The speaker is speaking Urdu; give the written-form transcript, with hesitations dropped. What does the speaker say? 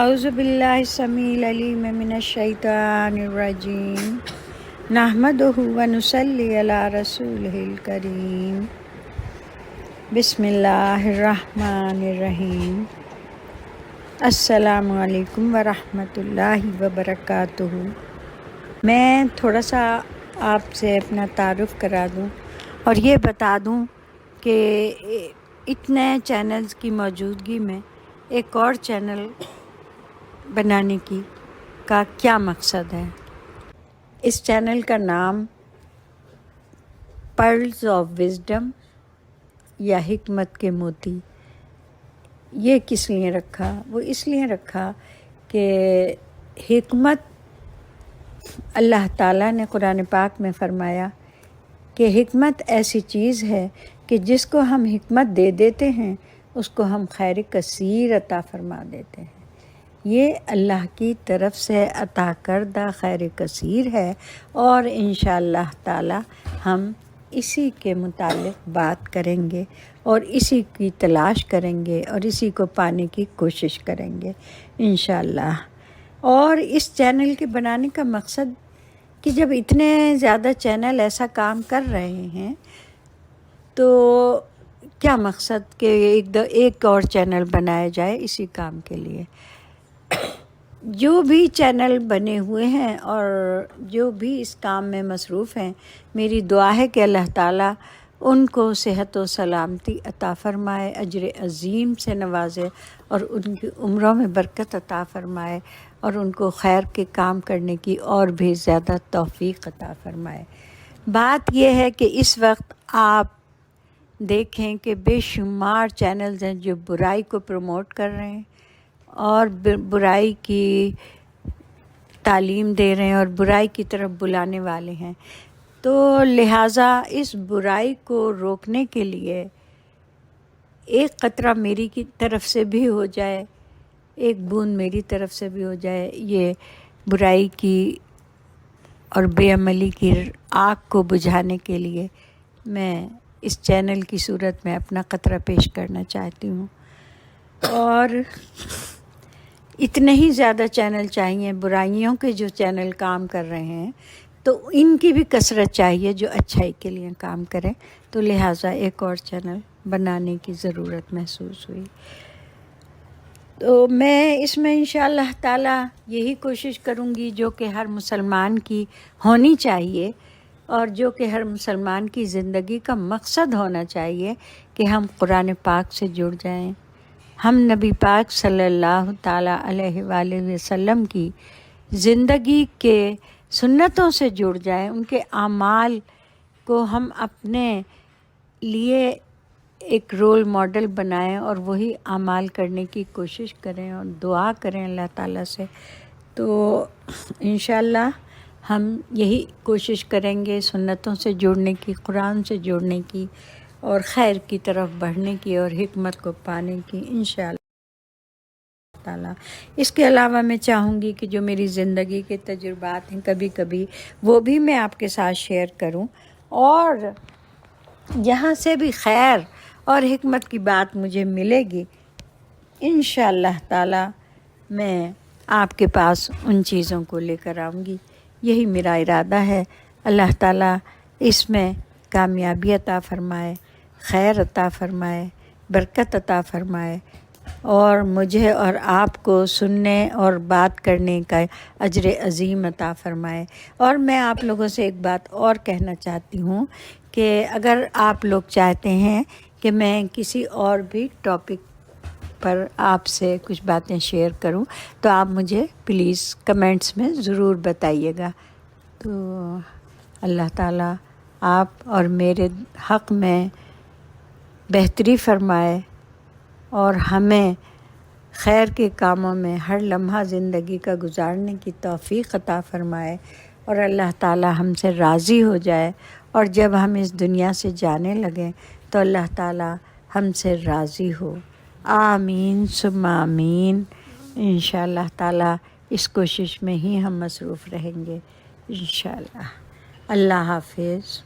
اعوذ باللہ السمیع العلیم من الشیطان الرجیم نحمدہ ونصلی علی رسولہ الکریم بسم اللہ الرحمن الرحیم السلام علیکم ورحمۃ اللہ وبرکاتہ۔ میں تھوڑا سا آپ سے اپنا تعارف کرا دوں اور یہ بتا دوں کہ اتنے چینلز کی موجودگی میں ایک اور چینل بنانے کا کیا مقصد ہے۔ اس چینل کا نام پرلز آف وزڈم یا حکمت کے موتی، یہ کس لیے رکھا؟ وہ اس لیے رکھا کہ حکمت اللہ تعالیٰ نے قرآن پاک میں فرمایا کہ حکمت ایسی چیز ہے کہ جس کو ہم حکمت دے دیتے ہیں اس کو ہم خیر کثیر عطا فرما دیتے ہیں۔ یہ اللہ کی طرف سے عطا کردہ خیر کثیر ہے اور انشاءاللہ تعالی ہم اسی کے متعلق بات کریں گے اور اسی کی تلاش کریں گے اور اسی کو پانے کی کوشش کریں گے انشاءاللہ۔ اور اس چینل کے بنانے کا مقصد کہ جب اتنے زیادہ چینل ایسا کام کر رہے ہیں تو کیا مقصد کہ ایک اور چینل بنایا جائے اسی کام کے لیے۔ جو بھی چینل بنے ہوئے ہیں اور جو بھی اس کام میں مصروف ہیں، میری دعا ہے کہ اللہ تعالیٰ ان کو صحت و سلامتی عطا فرمائے، اجر عظیم سے نوازے اور ان کی عمروں میں برکت عطا فرمائے اور ان کو خیر کے کام کرنے کی اور بھی زیادہ توفیق عطا فرمائے۔ بات یہ ہے کہ اس وقت آپ دیکھیں کہ بے شمار چینلز ہیں جو برائی کو پروموٹ کر رہے ہیں اور برائی کی تعلیم دے رہے ہیں اور برائی کی طرف بلانے والے ہیں، تو لہٰذا اس برائی کو روکنے کے لیے ایک قطرہ میری کی طرف سے بھی ہو جائے، ایک بوند میری طرف سے بھی ہو جائے، یہ برائی کی اور بے عملی کی آگ کو بجھانے کے لیے میں اس چینل کی صورت میں اپنا قطرہ پیش کرنا چاہتی ہوں۔ اور اتنے ہی زیادہ چینل چاہیے، برائیوں کے جو چینل کام کر رہے ہیں تو ان کی بھی کثرت چاہیے جو اچھائی کے لیے کام کریں، تو لہٰذا ایک اور چینل بنانے کی ضرورت محسوس ہوئی۔ تو میں اس میں انشاءاللہ تعالی یہی کوشش کروں گی جو کہ ہر مسلمان کی ہونی چاہیے اور جو کہ ہر مسلمان کی زندگی کا مقصد ہونا چاہیے کہ ہم قرآن پاک سے جڑ جائیں، ہم نبی پاک صلی اللہ تعالیٰ علیہ وآلہ وسلم کی زندگی کے سنتوں سے جڑ جائیں، ان کے اعمال کو ہم اپنے لیے ایک رول ماڈل بنائیں اور وہی اعمال کرنے کی کوشش کریں اور دعا کریں اللہ تعالیٰ سے۔ تو انشاءاللہ ہم یہی کوشش کریں گے سنتوں سے جڑنے کی، قرآن سے جڑنے کی اور خیر کی طرف بڑھنے کی اور حکمت کو پانے کی انشاءاللہ تعالیٰ۔ اس کے علاوہ میں چاہوں گی کہ جو میری زندگی کے تجربات ہیں کبھی کبھی وہ بھی میں آپ کے ساتھ شیئر کروں، اور جہاں سے بھی خیر اور حکمت کی بات مجھے ملے گی انشاءاللہ تعالیٰ میں آپ کے پاس ان چیزوں کو لے کر آؤں گی۔ یہی میرا ارادہ ہے۔ اللہ تعالیٰ اس میں کامیابی عطا فرمائے، خیر عطا فرمائے، برکت عطا فرمائے اور مجھے اور آپ کو سننے اور بات کرنے کا اجر عظیم عطا فرمائے۔ اور میں آپ لوگوں سے ایک بات اور کہنا چاہتی ہوں کہ اگر آپ لوگ چاہتے ہیں کہ میں کسی اور بھی ٹاپک پر آپ سے کچھ باتیں شیئر کروں تو آپ مجھے پلیز کمنٹس میں ضرور بتائیے گا۔ تو اللہ تعالیٰ آپ اور میرے حق میں بہتری فرمائے اور ہمیں خیر کے کاموں میں ہر لمحہ زندگی کا گزارنے کی توفیق عطا فرمائے اور اللہ تعالیٰ ہم سے راضی ہو جائے، اور جب ہم اس دنیا سے جانے لگیں تو اللہ تعالیٰ ہم سے راضی ہو۔ آمین ثم آمین۔ انشاءاللہ تعالیٰ اس کوشش میں ہی ہم مصروف رہیں گے انشاءاللہ۔ اللہ حافظ۔